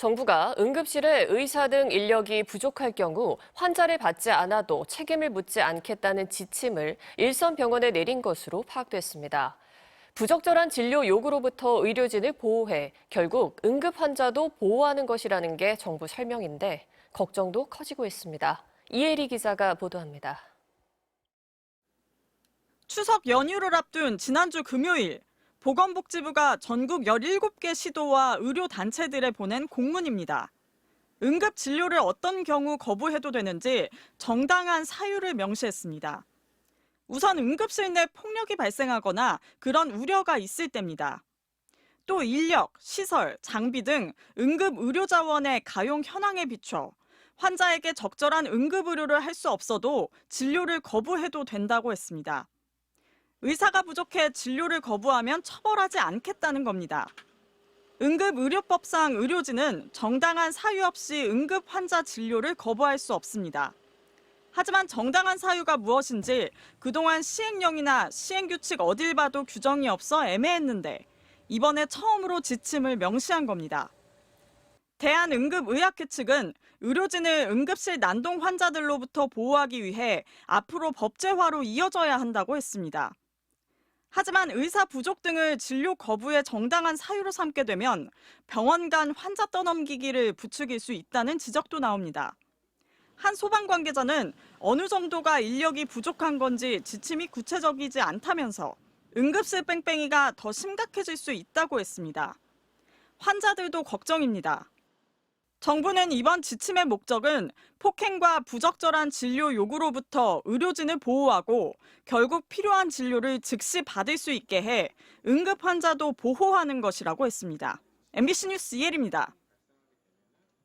정부가 응급실에 의사 등 인력이 부족할 경우 환자를 받지 않아도 책임을 묻지 않겠다는 지침을 일선 병원에 내린 것으로 파악됐습니다. 부적절한 진료 요구로부터 의료진을 보호해 결국 응급 환자도 보호하는 것이라는 게 정부 설명인데 걱정도 커지고 있습니다. 이혜리 기자가 보도합니다. 추석 연휴를 앞둔 지난주 금요일, 보건복지부가 전국 17개 시도와 의료단체들에 보낸 공문입니다. 응급 진료를 어떤 경우 거부해도 되는지 정당한 사유를 명시했습니다. 우선 응급실 내 폭력이 발생하거나 그런 우려가 있을 때입니다. 또 인력, 시설, 장비 등 응급 의료 자원의 가용 현황에 비춰 환자에게 적절한 응급 의료를 할 수 없어도 진료를 거부해도 된다고 했습니다. 의사가 부족해 진료를 거부하면 처벌하지 않겠다는 겁니다. 응급의료법상 의료진은 정당한 사유 없이 응급 환자 진료를 거부할 수 없습니다. 하지만 정당한 사유가 무엇인지 그동안 시행령이나 시행규칙 어딜 봐도 규정이 없어 애매했는데 이번에 처음으로 지침을 명시한 겁니다. 대한응급의학회 측은 의료진을 응급실 난동 환자들로부터 보호하기 위해 앞으로 법제화로 이어져야 한다고 했습니다. 하지만 의사 부족 등을 진료 거부의 정당한 사유로 삼게 되면 병원 간 환자 떠넘기기를 부추길 수 있다는 지적도 나옵니다. 한 소방 관계자는 어느 정도가 인력이 부족한 건지 지침이 구체적이지 않다면서 응급실 뺑뺑이가 더 심각해질 수 있다고 했습니다. 환자들도 걱정입니다. 정부는 이번 지침의 목적은 폭행과 부적절한 진료 요구로부터 의료진을 보호하고 결국 필요한 진료를 즉시 받을 수 있게 해 응급 환자도 보호하는 것이라고 했습니다. MBC 뉴스 이혜리입니다.